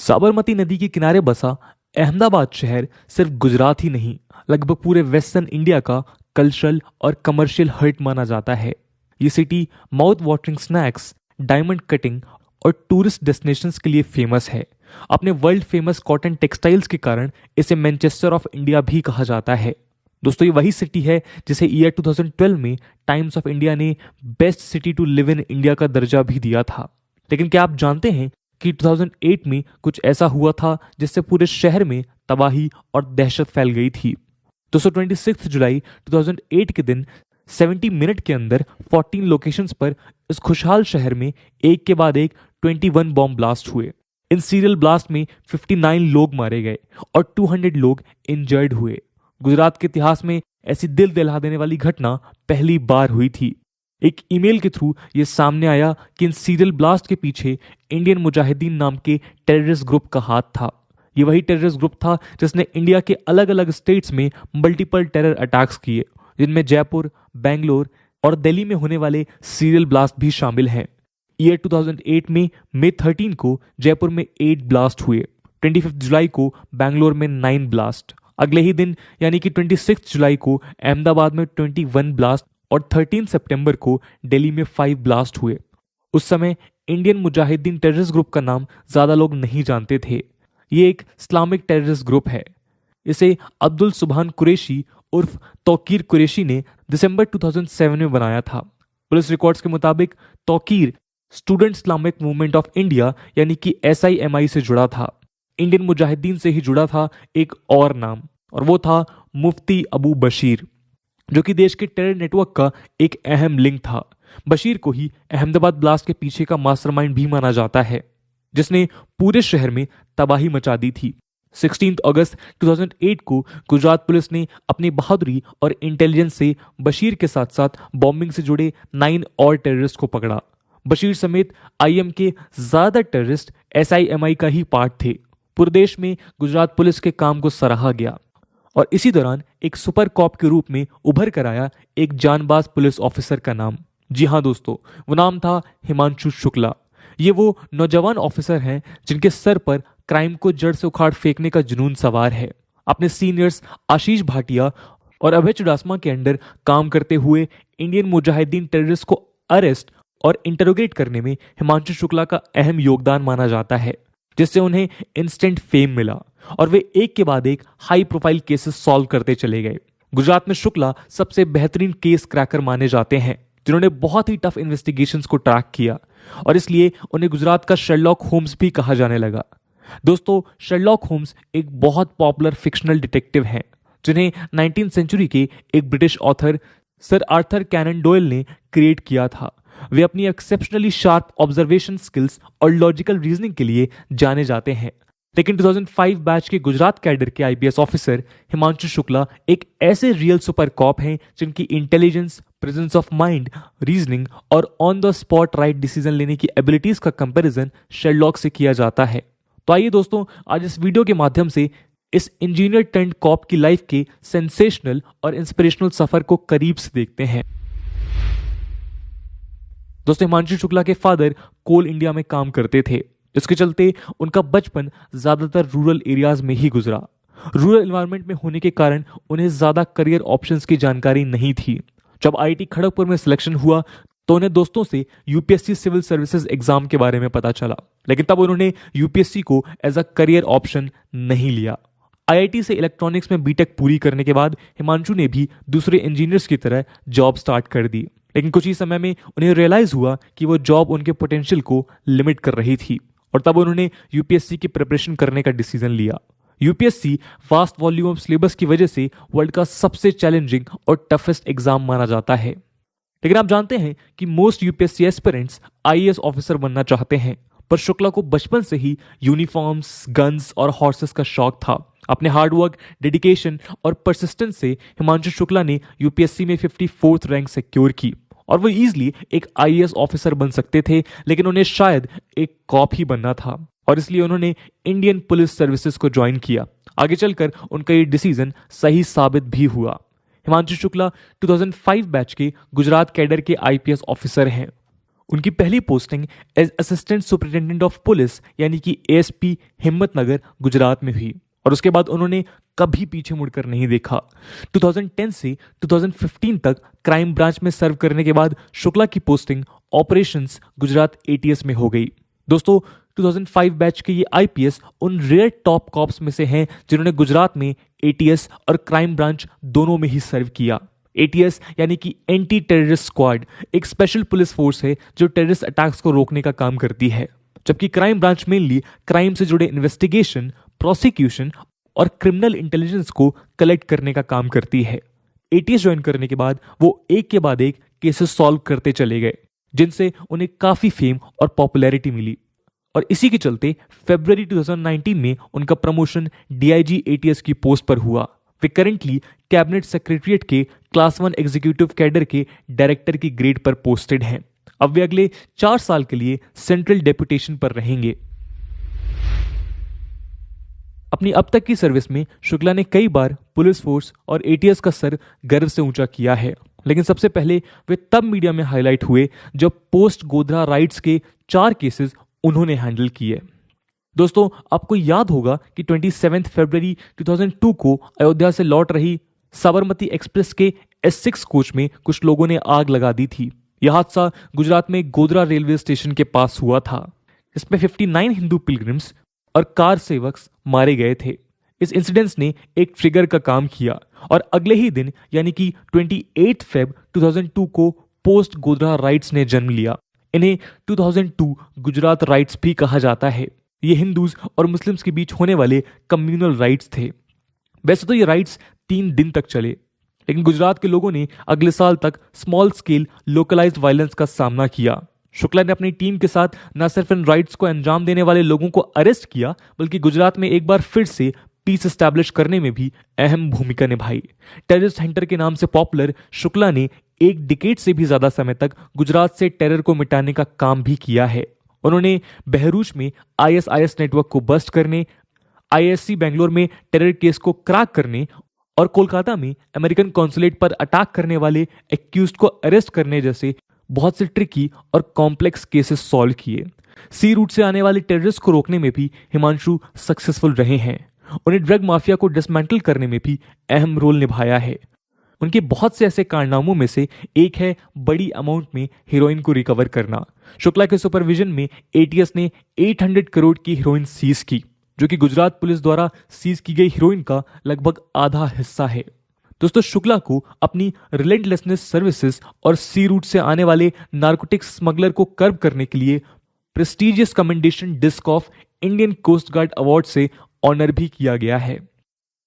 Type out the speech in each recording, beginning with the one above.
साबरमती नदी के किनारे बसा अहमदाबाद शहर सिर्फ गुजरात ही नहीं, लगभग पूरे वेस्टर्न इंडिया का कल्चरल और कमर्शियल हर्ट माना जाता है। ये city mouth watering snacks, diamond cutting और टूरिस्ट डेस्टिनेशंस के लिए फेमस है। अपने वर्ल्ड फेमस कॉटन टेक्सटाइल्स के कारण इसे मैनचेस्टर ऑफ इंडिया भी कहा जाता है। दोस्तों, ये वही सिटी है जिसे ईयर 2012 में टाइम्स ऑफ इंडिया ने best city to live in India का दर्जा भी दिया था। लेकिन क्या आप जानते हैं कि 2008 में कुछ ऐसा हुआ था जिससे पूरे शहर में तबाही और दहशत फैल गई थी। 26 जुलाई 2008 के दिन 70 मिनट के अंदर 14 लोकेशंस पर इस खुशहाल शहर में एक के बाद एक 21 बॉम्ब ब्लास्ट हुए। इन सीरियल ब्लास्ट में 59 लोग मारे गए और 200 लोग इंजर्ड हुए। गुजरात के इतिहास में ऐसी दिल दहला देने वाली घटना पहली बार हुई थी। एक ईमेल के थ्रू यह सामने आया कि इन सीरियल ब्लास्ट के पीछे इंडियन मुजाहिदीन नाम के टेररिस्ट ग्रुप का हाथ था। ये वही टेररिस्ट ग्रुप था जिसने इंडिया के अलग अलग स्टेट्स में मल्टीपल टेरर अटैक्स किए, जिनमें जयपुर, बेंगलोर और दिल्ली में होने वाले सीरियल ब्लास्ट भी शामिल हैं। ईयर 2008 में मई 13 को जयपुर में 8 ब्लास्ट हुए, 25 जुलाई को बेंगलोर में 9 ब्लास्ट, अगले ही दिन यानी कि 26 जुलाई को अहमदाबाद में 21 ब्लास्ट और 13 सितंबर को दिल्ली में 5 ब्लास्ट हुए। उस समय इंडियन मुजाहिदीन टेररिस्ट ग्रुप का नाम ज्यादा लोग नहीं जानते थे। ये एक इस्लामिक टेररिस्ट ग्रुप है। इसे अब्दुल सुभान कुरैशी उर्फ तौकीर कुरैशी ने दिसंबर 2007 में बनाया था। पुलिस रिकॉर्ड्स के मुताबिक Tauqeer student Islamic movement of India यानी कि SIMI से जुड़ा था। इंडियन मुजाहिदीन से ही जुड़ा था एक और नाम, और वो था मुफ्ती अबू बशीर, जो कि देश के टेरर नेटवर्क का एक अहम लिंक था। बशीर को ही अहमदाबाद ब्लास्ट के पीछे का मास्टरमाइंड भी माना जाता है, जिसने पूरे शहर में तबाही मचा दी थी। 16 अगस्त 2008 को गुजरात पुलिस ने अपनी बहादुरी और इंटेलिजेंस से बशीर के साथ साथ बॉम्बिंग से जुड़े 9 और टेररिस्ट को पकड़ा। बशीर समेत IM के ज्यादा टेररिस्ट SIMI का ही पार्ट थे। पूरे देश में गुजरात पुलिस के काम को सराहा गया और इसी दौरान एक सुपर कॉप के रूप में उभर कर आया एक जानबाज पुलिस ऑफिसर का नाम। जी हाँ दोस्तों, वो नाम था हिमांशु शुक्ला। ये वो नौजवान ऑफिसर हैं जिनके सर पर क्राइम को जड़ से उखाड़ फेंकने का जुनून सवार है। अपने सीनियर्स आशीष भाटिया और अभय चुडासमा के अंडर काम करते हुए इंडियन मुजाहिदीन टेररिस्ट को अरेस्ट और इंटरोगेट करने में हिमांशु शुक्ला का अहम योगदान माना जाता है, जिससे उन्हें इंस्टेंट फेम मिला और वे एक के बाद एक हाई प्रोफाइल केसेस सॉल्व करते चले गए। गुजरात में शुक्ला सबसे बेहतरीन केस क्रैकर माने जाते हैं, जिन्होंने बहुत ही टफ इन्वेस्टिगेशंस को ट्रैक किया और इसलिए उन्हें गुजरात का शर्लॉक होम्स भी कहा जाने लगा। दोस्तों, शर्लॉक होम्स एक बहुत पॉपुलर फिक्शनल डिटेक्टिव हैं, जिन्हें 19th सेंचुरी के एक British author sir Arthur Conan Doyle ने क्रिएट किया था। वे अपनी एक्सेप्शनली शार्प ऑब्जर्वेशन स्किल्स और लॉजिकल रीजनिंग के लिए जाने जाते हैं। लेकिन 2005 बैच के गुजरात कैडर के IPS ऑफिसर हिमांशु शुक्ला एक ऐसे रियल सुपर कॉप हैं जिनकी intelligence, presence of mind, reasoning और on the spot right decision लेने की एबिलिटीज का कंपैरिजन शेरलॉक से किया जाता है। तो आइए दोस्तों, आज इस वीडियो के माध्यम से इस इंजीनियर टर्न्ड कॉप की लाइफ के सेंसेशनल और इंस्पिरेशनल सफर को करीब से देखते हैं। दोस्तों, हिमांशु शुक्ला के फादर कोल इंडिया में काम करते थे, इसके चलते उनका बचपन ज्यादातर रूरल एरियाज में ही गुजरा। रूरल एनवायरनमेंट में होने के कारण उन्हें ज्यादा करियर ऑप्शंस की जानकारी नहीं थी। जब IIT खड़गपुर में सिलेक्शन हुआ तो उन्हें दोस्तों से UPSC सिविल सर्विसेज एग्जाम के बारे में पता चला, लेकिन तब उन्होंने UPSC को एज अ करियर ऑप्शन नहीं लिया। IIT से इलेक्ट्रॉनिक्स में BTech पूरी करने के बाद हिमांशु ने भी दूसरे इंजीनियर्स की तरह जॉब स्टार्ट कर दी, लेकिन कुछ ही समय में उन्हें रियलाइज हुआ कि वो जॉब उनके पोटेंशियल को लिमिट कर रही थी और तब उन्होंने UPSC की प्रिपरेशन करने का डिसीजन लिया। UPSC vast volume of syllabus की वजह से वर्ल्ड का सबसे चैलेंजिंग और टफेस्ट एग्जाम माना जाता है। लेकिन आप जानते हैं कि most UPSC aspirants IAS officer बनना चाहते हैं, पर शुक्ला को बचपन से ही यूनिफॉर्म्स, गन्स और हॉर्सेस का शौक था। अपने हार्डवर्क, डेडिकेशन और परसिस्टेंस से हिमांशु शुक्ला ने UPSC में 54th रैंक सिक्योर की और वो इजीली एक IAS ऑफिसर बन सकते थे, लेकिन उन्हें शायद एक कॉप ही बनना था और इसलिए उन्होंने इंडियन पुलिस सर्विसेज को ज्वाइन किया। आगे चलकर उनका ये डिसीजन सही साबित भी हुआ। हिमांशु शुक्ला 2005 बैच के गुजरात कैडर के IPS ऑफिसर हैं। उनकी पहली posting as assistant superintendent of police यानी कि एएसपी हिम्मतनगर गुजरात में हुई और उसके बाद उन्होंने कभी पीछे मुड़कर नहीं देखा। 2010 से 2015 तक क्राइम ब्रांच में सर्व करने के बाद शुक्ला की पोस्टिंग ऑपरेशंस गुजरात एटीएस में हो गई। दोस्तों 2005 बैच के ये आईपीएस उन रेयर टॉप कॉप्स में से हैं जिन्होंने गुजरात में एटीएस और क्राइम ब्रांच दोनों में ही सर्व किया। एटीएस यानी कि एंटी टेररिस्ट स्क्वाड एक स्पेशल पुलिस फोर्स है जो टेररिस्ट अटैक्स को रोकने का काम करती है, जबकि क्राइम ब्रांच मेनली क्राइम से जुड़े इन्वेस्टिगेशन, प्रोसिक्यूशन और क्रिमिनल इंटेलिजेंस को कलेक्ट करने का काम करती है। एटीएस ज्वाइन करने के बाद वो एक के बाद एक केसेस सॉल्व करते चले गए, जिनसे उन्हें काफी फेम और पॉपुलैरिटी मिली और इसी के चलते फरवरी 2019 में उनका प्रमोशन डीआईजी एटीएस की पोस्ट पर हुआ। वे करेंटली कैबिनेट सेक्रेटरीट के क्लास 1 एग्जीक्यूटिव कैडर के डायरेक्टर की ग्रेड पर पोस्टेड हैं। अब वे अगले 4 साल के लिए सेंट्रल डेपुटेशन पर रहेंगे। अपनी अब तक की सर्विस में शुक्ला ने कई बार पुलिस फोर्स और एटीएस का सर गर्व से ऊंचा किया है, लेकिन सबसे पहले वे तब मीडिया में हाईलाइट हुए जब पोस्ट गोधरा राइट्स के 4 केसेस उन्होंने हैंडल किए। दोस्तों आपको याद होगा कि 27 फरवरी 2002 को अयोध्या से लौट रही साबरमती एक्सप्रेस के S6 कोच में कुछ लोगों ने आग लगा दी थी। यह हादसा गुजरात में गोधरा रेलवे स्टेशन के पास हुआ था। इसमें 59 हिंदू पिलग्रिम्स और कार सेवक्स मारे गए थे। इस इंसिडेंस ने एक ट्रिगर का काम किया और अगले ही दिन यानी कि 28 फेब 2002 को पोस्ट गोधरा राइट्स ने जन्म लिया। इन्हें 2002 गुजरात राइट्स भी कहा जाता है। ये हिंदूज और मुस्लिम्स के बीच होने वाले कम्युनल राइट्स थे। वैसे तो ये राइट्स 3 दिन तक चले, लेकिन गुजरात के लोगों ने अगले साल तक स्मॉल स्केल लोकलाइज्ड वायलेंस का सामना किया। शुक्ला ने अपनी टीम के साथ न सिर्फ इन राइट्स को अंजाम देने वाले लोगों को अरेस्ट किया, बल्कि गुजरात में एक बार फिर से पीस एस्टैब्लिश करने में भी अहम भूमिका निभाई। टेररिस्ट हंटर के नाम से पॉपुलर शुक्ला ने एक डिकेड से भी ज्यादा समय तक गुजरात से टेरर को मिटाने का काम भी किया है। उन्होंने बहरूच में आईएसआईएस नेटवर्क को बस्ट करने, आईएससी बेंगलोर में टेरर केस को क्रैक करने और कोलकाता में अमेरिकन कॉन्सुलेट पर अटैक करने वाले एक्यूज्ड को अरेस्ट करने जैसे बहुत से ट्रिकी और कॉम्प्लेक्स केसेस सॉल्व किए। सी रूट से आने वाले टेररिस्ट को रोकने में भी हिमांशु सक्सेसफुल रहे हैं। उन्हें ड्रग माफिया को डिसमेंटल करने में भी अहम रोल निभाया है। उनके बहुत से ऐसे कारनामों में से एक है बड़ी अमाउंट में हीरोइन को रिकवर करना। शुक्ला के सुपरविजन में एटीएस ने 800 करोड़ की हीरोइन सीज की, जो कि गुजरात पुलिस द्वारा सीज की गई हीरोइन का लगभग आधा हिस्सा है। दोस्तों शुक्ला को अपनी रिलेंटलेसनेस सर्विसेज और सी रूट से आने वाले नार्कोटिक्स स्मगलर को कर्ब करने के लिए prestigious commendation disc of Indian Coast Guard award से ऑनर भी किया गया है।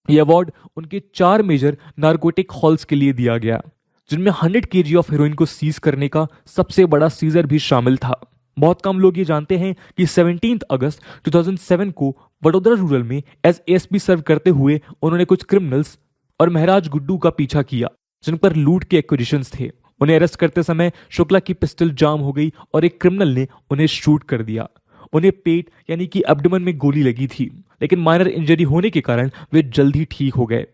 यह अवार्ड उनके 4 मेजर नार्कोटिक हॉल्स के लिए दिया गया, जिनमें 100 केजी ऑफ हीरोइन को सीज करने का सबसे बड़ा सीजर भी शामिल था। बहुत कम लोग ये जानते हैं कि 17 अगस्त 2007 को वडोदरा रूरल में एज एएसपी सर्व करते हुए उन्होंने कुछ क्रिमिनल्स और महराज गुड्डू का पीछा किया, जिन पर लूट के एक्विजिशंस थे। उन्हें अरेस्ट करते समय शुक्ला की पिस्टल जाम हो गई और एक क्रिमिनल ने उन्हें शूट कर दिया। उन्हें पेट यानी कि एब्डोमेन में गोली लगी थी, लेकिन माइनर इंजरी होने के कारण वे जल्द ही ठीक हो गए।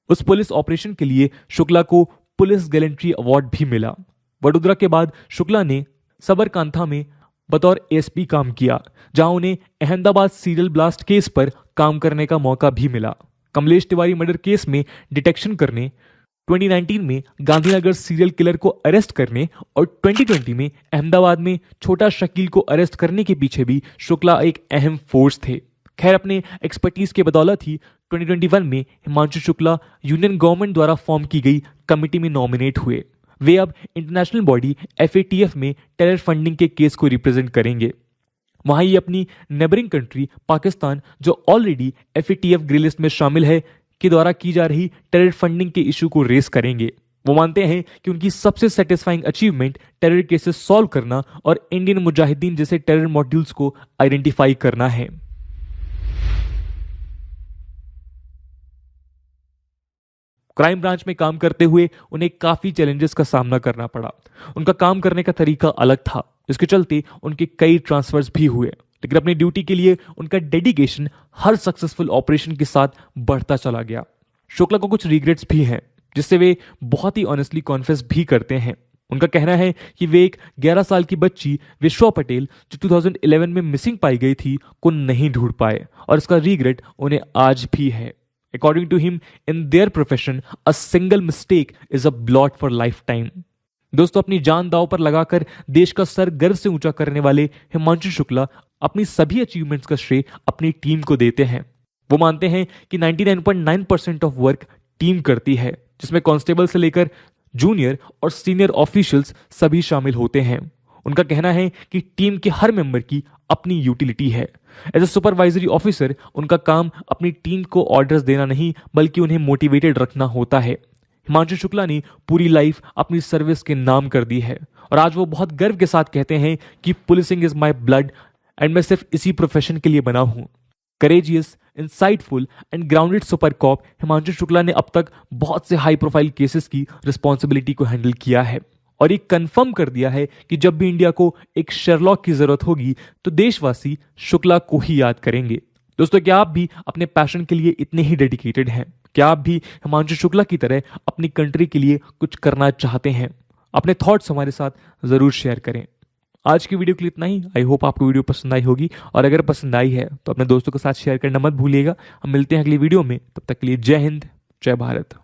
उस पुलिस ऑपरेशन के लिए शुक्ला को पुलिस गैलेंट्री अवार्ड भी मिला। वडोदरा के बाद शुक्ला ने सबरकांठा में बतौर एएसपी काम किया, जहां उन्हें अहमदाबाद सीरियल ब्लास्ट केस पर काम करने का मौका भी मिला। कमलेश तिवारी मर्डर केस में डिटेक्शन करने, 2019 में गांधीनगर सीरियल किलर को अरेस्ट करने और 2020 में अहमदाबाद में छोटा शकील को अरेस्ट करने के पीछे भी शुक्ला एक अहम फोर्स थे। खैर अपने एक्सपर्टीज के बदौलत ही 2021 में हिमांशु शुक्ला यूनियन गवर्नमेंट द्वारा फॉर्म की गई कमिटी में नॉमिनेट हुए। वे अब इंटरनेशनल बॉडी FATF में टेरर फंडिंग के केस को रिप्रेजेंट करेंगे। वहां ये अपनी नेबरिंग कंट्री पाकिस्तान, जो ऑलरेडी FATF ग्रे लिस्ट में शामिल है, के द्वारा की जा रही टेरर फंडिंग के इशू को रेस करेंगे। वो मानते हैं कि उनकी सबसे satisfying achievement terror cases solve करना और इंडियन मुजाहिदीन जैसे टेरर मॉड्यूल्स को आइडेंटिफाई करना है। क्राइम ब्रांच में काम करते हुए उन्हें काफी चैलेंजेस का सामना करना पड़ा। उनका काम करने का तरीका अलग था, जिसके चलते उनके कई ट्रांसफर्स भी हुए, लेकिन अपनी ड्यूटी के लिए उनका डेडिकेशन हर सक्सेसफुल ऑपरेशन के साथ बढ़ता चला गया। शुक्ला को कुछ रिग्रेट्स भी हैं, जिससे वे बहुत ही ऑनेस्टली कॉन्फेस भी करते हैं। उनका कहना है कि वे एक 11 साल की बच्ची विश्वा पटेल जो 2011 में मिसिंग पाई गई थी को नहीं ढूंढ पाए और इसका रिग्रेट उन्हें आज भी है। According to him, in their profession a single mistake is a blot for life time. दोस्तों, अपनी जान दांव पर लगाकर देश का सर गर्व से ऊंचा करने वाले हिमांशु शुक्ला अपनी सभी अचीवमेंट्स का श्रेय अपनी टीम को देते हैं। वो मानते हैं कि 99.9% ऑफ वर्क टीम करती है, जिसमें कांस्टेबल से लेकर जूनियर और सीनियर ऑफिशियल्स सभी शामिल होते हैं। उनका कहना है कि टीम के हर मेंबर की अपनी यूटिलिटी है। एज ए सुपरवाइजरी ऑफिसर उनका काम अपनी टीम को ऑर्डर्स देना नहीं बल्कि उन्हें मोटिवेटेड रखना होता है। हिमांशु शुक्ला ने पूरी लाइफ अपनी सर्विस के नाम कर दी है और आज वो बहुत गर्व के साथ कहते हैं कि policing is my blood and मैं सिर्फ इसी प्रोफेशन के लिए बना हूं। Courageous, insightful and grounded super cop Himanshu Shukla ने अब तक बहुत से हाई प्रोफाइल केसेस की रिस्पॉन्सिबिलिटी को हैंडल किया है और ये कंफर्म कर दिया है कि जब भी इंडिया को एक शेरलॉक की जरूरत होगी तो देशवासी शुक्ला को ही याद करेंगे। दोस्तों, क्या आप भी अपने पैशन के लिए इतने ही डेडिकेटेड हैं? क्या आप भी हिमांशु शुक्ला की तरह अपनी कंट्री के लिए कुछ करना चाहते हैं? अपने थॉट्स हमारे साथ जरूर शेयर करें। आज की वीडियो के लिए इतना ही। आई होप आपको वीडियो पसंद आई होगी और अगर पसंद आई है तो अपने दोस्तों के साथ शेयर करना मत भूलिएगा। हम मिलते हैं अगली वीडियो में, तब तक के लिए जय हिंद, जय भारत।